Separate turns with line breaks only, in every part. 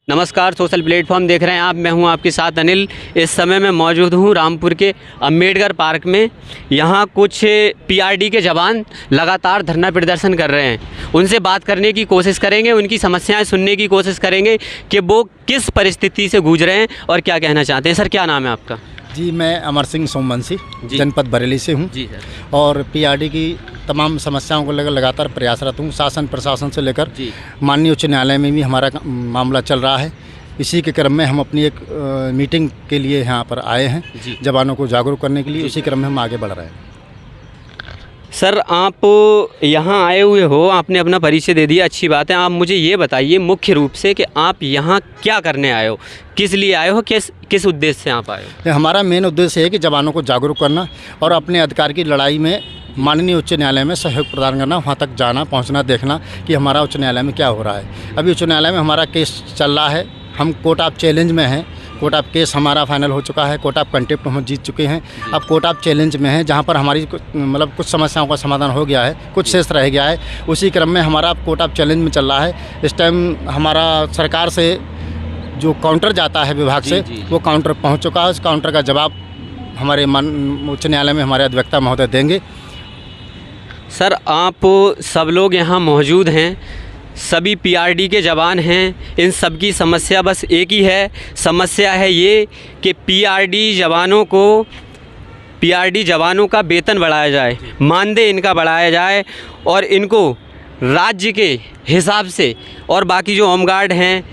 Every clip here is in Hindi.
नमस्कार, सोशल प्लेटफॉर्म देख रहे हैं आप। मैं हूं आपके साथ अनिल। इस समय मैं मौजूद हूं रामपुर के अम्बेडकर पार्क में। यहां कुछ पीआरडी के जवान लगातार धरना प्रदर्शन कर रहे हैं। उनसे बात करने की कोशिश करेंगे, उनकी समस्याएं सुनने की कोशिश करेंगे कि वो किस परिस्थिति से गूंज रहे हैं और क्या कहना चाहते हैं। सर, क्या नाम है आपका?
जी, मैं अमर सिंह सोमवंशी जनपद बरेली से हूँ।
जी सर।
और पीआरडी की तमाम समस्याओं को लेकर लगातार प्रयासरत हूँ। शासन प्रशासन से लेकर माननीय उच्च न्यायालय में भी हमारा मामला चल रहा है। इसी के क्रम में हम अपनी एक मीटिंग के लिए यहाँ पर आए हैं, जवानों को जागरूक करने के लिए। उसी क्रम में हम आगे बढ़ रहे हैं।
सर, आप यहाँ आए हुए हो, आपने अपना परिचय दे दिया, अच्छी बात है। आप मुझे ये बताइए मुख्य रूप से कि आप यहाँ क्या करने आए हो, किस लिए आए हो, किस उद्देश्य से आप आए हो?
हमारा मेन उद्देश्य है कि जवानों को जागरूक करना और अपने अधिकार की लड़ाई में माननीय उच्च न्यायालय में सहयोग प्रदान करना, वहाँ तक जाना, पहुँचना, देखना कि हमारा उच्च न्यायालय में क्या हो रहा है। अभी उच्च न्यायालय में हमारा केस चल रहा है। हम कोर्ट ऑफ चैलेंज में हैं। कोर्ट ऑफ केस हमारा फाइनल हो चुका है। कोर्ट ऑफ कंटेम्प्ट हम जीत चुके हैं। अब कोर्ट ऑफ चैलेंज में है, जहाँ पर हमारी कुछ समस्याओं का समाधान हो गया है, कुछ शेष रह गया है। उसी क्रम में हमारा कोर्ट ऑफ चैलेंज में चल रहा है। इस टाइम हमारा सरकार से जो काउंटर जाता है विभाग से, वो काउंटर पहुँच चुका है। उस काउंटर का जवाब हमारे उच्च न्यायालय में हमारे अधिवक्ता महोदय देंगे।
सर, आप सब लोग यहाँ मौजूद हैं, सभी पीआरडी के जवान हैं। इन सब की समस्या बस एक ही है। समस्या है ये कि पीआरडी जवानों का वेतन बढ़ाया जाए, मानदेय इनका बढ़ाया जाए और इनको राज्य के हिसाब से और बाकी जो होमगार्ड हैं,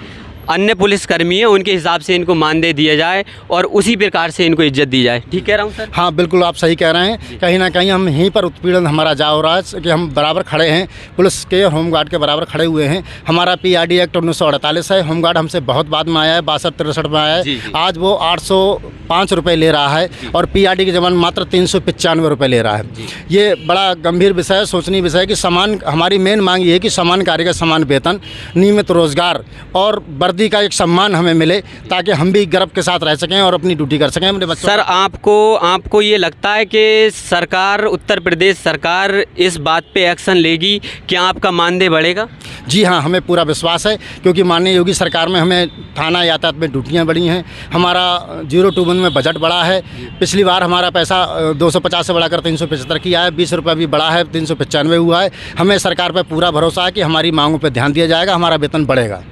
अन्य पुलिसकर्मी हैं, उनके हिसाब से इनको मानदेय दिया जाए और उसी प्रकार से इनको इज्जत दी जाए। ठीक कह रहा हूँ सर?
हाँ, बिल्कुल आप सही कह रहे हैं। कहीं ना कहीं हम यहीं पर उत्पीड़न हमारा जा हो रहा है कि हम बराबर खड़े हैं, पुलिस के और होमगार्ड के बराबर खड़े हुए हैं। हमारा पीआरडी एक्ट 1948 है। होमगार्ड हमसे बहुत बाद में आया है, 62-63 में आया है। आज वो 805 रुपये ले रहा है और पीआरडी के जवान मात्र 395 रुपये ले रहा है। ये बड़ा गंभीर विषय है, सोचनीय विषय है कि समान, हमारी मेन मांग ये है कि समान कार्य का समान वेतन, नियमित रोजगार और वर्दी का एक सम्मान हमें मिले, ताकि हम भी गर्व के साथ रह सकें और अपनी ड्यूटी कर सकें अपने बच्चों।
सर, आपको ये लगता है कि सरकार, उत्तर प्रदेश सरकार इस बात पे एक्शन लेगी कि आपका मानदेय बढ़ेगा?
जी हाँ, हमें पूरा विश्वास है, क्योंकि माननीय योगी सरकार में हमें थाना यातायात में ड्यूटियाँ बढ़ी हैं। हमारा 021 में बजट बढ़ा है। पिछली बार हमारा पैसा 250 से बढ़ाकर 375 किया है। 20 रुपये भी बढ़ा है, 395 हुआ है। हमें सरकार पर पूरा भरोसा है कि हमारी मांगों पर ध्यान दिया जाएगा, हमारा वेतन बढ़ेगा।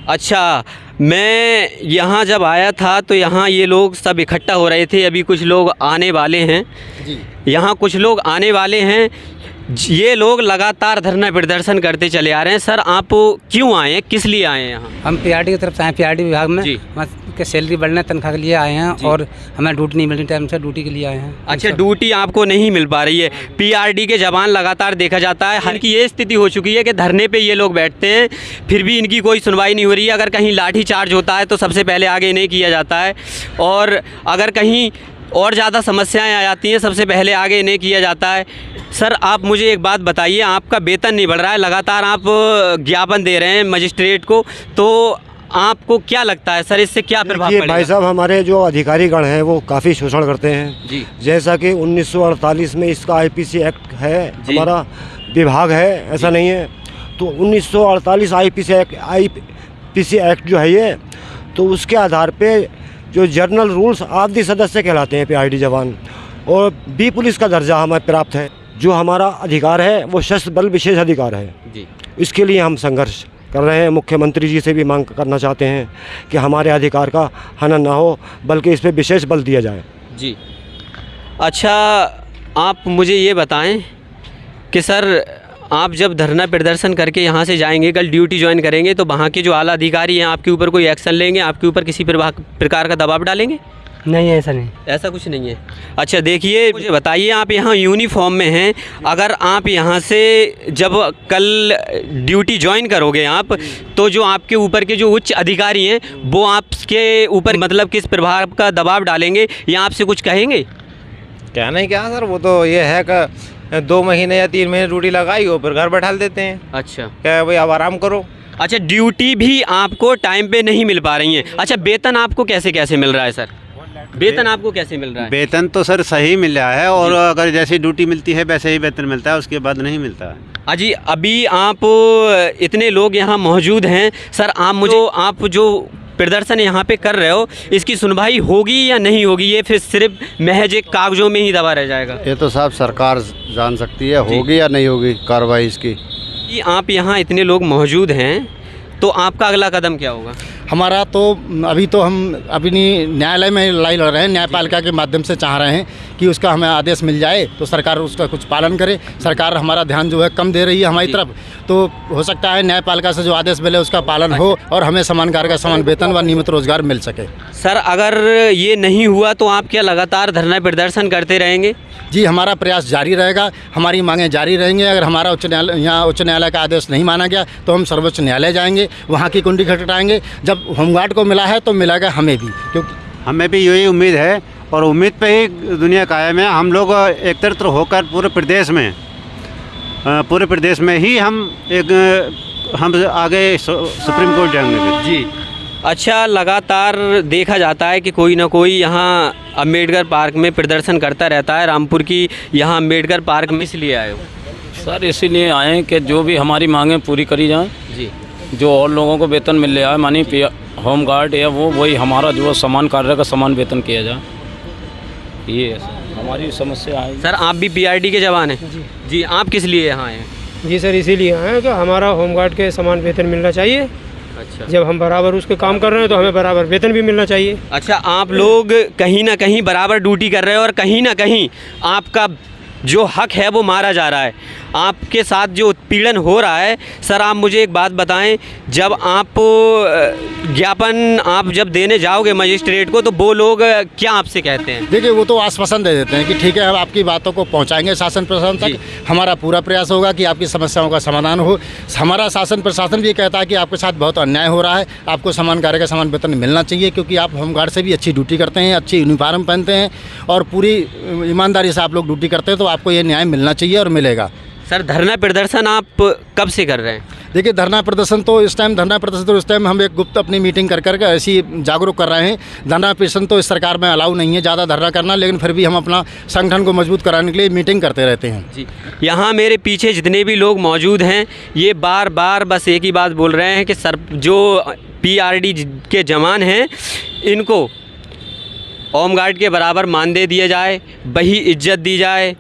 अच्छा, मैं यहाँ जब आया था तो यहाँ ये लोग सब इकट्ठा हो रहे थे। अभी कुछ लोग आने वाले हैं जी। यहाँ कुछ लोग आने वाले हैं। ये लोग लगातार धरना प्रदर्शन करते चले आ रहे हैं। सर, आप क्यों आए हैं, किस लिए आए हैं यहाँ?
हम पीआरडी की तरफ से आए, पीआरडी विभाग में के सैलरी बढ़ने, तनख्वाह के लिए आए हैं और हमें ड्यूटी नहीं मिल रही टाइम से, ड्यूटी के लिए आए हैं।
अच्छा, ड्यूटी आपको नहीं मिल पा रही है। पीआरडी के जवान लगातार देखा जाता है, हर की ये स्थिति हो चुकी है कि धरने पे ये लोग बैठते हैं, फिर भी इनकी कोई सुनवाई नहीं हो रही है। अगर कहीं लाठी चार्ज होता है तो सबसे पहले आगे नहीं किया जाता है, और अगर कहीं और ज़्यादा समस्याएं आ जाती हैं सबसे पहले आगे नहीं किया जाता है। सर, आप मुझे एक बात बताइए, आपका वेतन नहीं बढ़ रहा है, लगातार आप ज्ञापन दे रहे हैं मजिस्ट्रेट को, तो आपको क्या लगता है सर, इससे क्या प्रभाव पड़ेगा?
भाई साहब, हमारे जो अधिकारीगण हैं वो काफ़ी शोषण करते हैं जी। जैसा कि 1948 में इसका आईपीसी एक्ट है, हमारा विभाग है, ऐसा नहीं है। तो 1948 आईपीसी एक्ट जो है ये, तो उसके आधार पे जो जर्नल रूल्स आदि सदस्य कहलाते हैं पीआरडी जवान, और बी पुलिस का दर्जा हमें प्राप्त है। जो हमारा अधिकार है वो सशस्त्र बल विशेष अधिकार है जी। इसके लिए हम संघर्ष कर रहे हैं। मुख्यमंत्री जी से भी मांग करना चाहते हैं कि हमारे अधिकार का हनन ना हो, बल्कि इस पर विशेष बल दिया जाए
जी। अच्छा, आप मुझे ये बताएं कि सर, आप जब धरना प्रदर्शन करके यहाँ से जाएंगे, कल ड्यूटी ज्वाइन करेंगे, तो वहाँ के जो आला अधिकारी हैं आपके ऊपर कोई एक्शन लेंगे, आपके ऊपर किसी प्रकार का दबाव डालेंगे?
नहीं, ऐसा नहीं,
ऐसा कुछ नहीं है। अच्छा, देखिए, मुझे बताइए, आप यहाँ यूनिफॉर्म में हैं, अगर आप यहाँ से जब कल ड्यूटी ज्वाइन करोगे आप, तो जो आपके ऊपर के जो उच्च अधिकारी हैं वो आपके ऊपर मतलब किस प्रभाव का दबाव डालेंगे या आपसे कुछ कहेंगे?
क्या नहीं, क्या सर, वो तो ये है कि 2 महीने या 3 महीने ड्यूटी लगाई हो, फिर घर बैठा देते हैं।
अच्छा,
क्या भाई, अब आराम करो।
अच्छा, ड्यूटी भी आपको टाइम पे नहीं मिल पा रही है। अच्छा, वेतन आपको कैसे कैसे मिल रहा है सर? वेतन आपको कैसे मिल रहा है?
वेतन तो सर सही मिल रहा है, और अगर जैसी ड्यूटी मिलती है वैसे ही वेतन मिलता है, उसके बाद नहीं मिलता है।
अजी अभी आप इतने लोग यहाँ मौजूद हैं सर, आप जो प्रदर्शन यहाँ पे कर रहे हो, इसकी सुनवाई होगी या नहीं होगी? ये फिर सिर्फ महज एक कागजों में ही दबा रह जाएगा?
ये तो साहब सरकार जान सकती है, होगी या नहीं होगी कार्रवाई इसकी।
कि आप यहाँ इतने लोग मौजूद हैं तो आपका अगला कदम क्या होगा?
हमारा तो अभी तो हम अपनी न्यायालय में लड़ाई लड़ रहे हैं, न्यायपालिका के माध्यम से चाह रहे हैं कि उसका हमें आदेश मिल जाए तो सरकार उसका कुछ पालन करे। सरकार हमारा ध्यान जो है कम दे रही है हमारी तरफ, तो हो सकता है न्यायपालिका से जो आदेश मिले उसका पालन हो और हमें समान कार्य का समान वेतन व नियमित रोजगार मिल सके।
सर अगर ये नहीं हुआ तो आप क्या लगातार धरना प्रदर्शन करते रहेंगे?
जी, हमारा प्रयास जारी रहेगा, हमारी मांगें जारी रहेंगी। अगर हमारा उच्च न्यायालय का आदेश नहीं माना गया तो हम सर्वोच्च न्यायालय जाएंगे, वहाँ की कुंडी खटखटाएंगे। जब होमगार्ड को मिला है तो मिलेगा हमें भी, क्योंकि
हमें भी यही उम्मीद है और उम्मीद पे ही दुनिया कायम है। हम लोग एकत्रित होकर पूरे प्रदेश में ही हम आगे सुप्रीम कोर्ट जाएंगे जी।
अच्छा, लगातार देखा जाता है कि कोई ना कोई यहाँ अम्बेडकर पार्क में प्रदर्शन करता रहता है। रामपुर की यहाँ अम्बेडकर पार्क में इसलिए आए हो?
सर इसीलिए आए हैं कि जो भी हमारी मांगें पूरी करी जाएं
जी।
जो और लोगों को वेतन मिल रहा है, मानी होम गार्ड या वही हमारा जो समान कार्य का समान वेतन किया जाए, ये हमारी समस्या है।
सर आप भी पीआरडी के जवान हैं? जी, आप किस लिए यहाँ आए हैं?
जी सर, इसीलिए आए हैं कि हमारा होमगार्ड के समान वेतन मिलना चाहिए।
अच्छा,
जब हम बराबर उसके काम कर रहे हैं तो हमें बराबर वेतन भी मिलना चाहिए।
अच्छा, आप लोग कहीं ना कहीं बराबर ड्यूटी कर रहे हो और कहीं ना कहीं आपका जो हक है वो मारा जा रहा है, आपके साथ जो उत्पीड़न हो रहा है। सर आप मुझे एक बात बताएं, जब आप ज्ञापन आप जब देने जाओगे मजिस्ट्रेट को तो वो लोग क्या आपसे कहते हैं?
देखिए, वो तो आश्वासन दे देते हैं कि ठीक है, हम आपकी बातों को पहुंचाएंगे शासन प्रशासन तक। हमारा पूरा प्रयास होगा कि आपकी समस्याओं का समाधान हो। हमारा शासन प्रशासन भी कहता है कि आपके साथ बहुत अन्याय हो रहा है, आपको समान कार्य का समान वेतन मिलना चाहिए, क्योंकि आप होमगार्ड से भी अच्छी ड्यूटी करते हैं, अच्छी यूनिफॉर्म पहनते हैं और पूरी ईमानदारी से आप लोग ड्यूटी करते हैं, तो आपको ये न्याय मिलना चाहिए और मिलेगा।
सर धरना प्रदर्शन आप कब से कर रहे हैं?
देखिए, धरना प्रदर्शन तो इस टाइम हम एक गुप्त अपनी मीटिंग कर ऐसी जागरूक कर रहे हैं। धरना प्रदर्शन तो इस सरकार में अलाउ नहीं है ज़्यादा धरना करना, लेकिन फिर भी हम अपना संगठन को मजबूत कराने के लिए मीटिंग करते रहते हैं
जी। यहाँ मेरे पीछे जितने भी लोग मौजूद हैं ये बार बार बस एक ही बात बोल रहे हैं कि सर जो पीआरडी के जवान हैं इनको होमगार्ड के बराबर मानदेय दिया जाए, वही इज्जत दी जाए।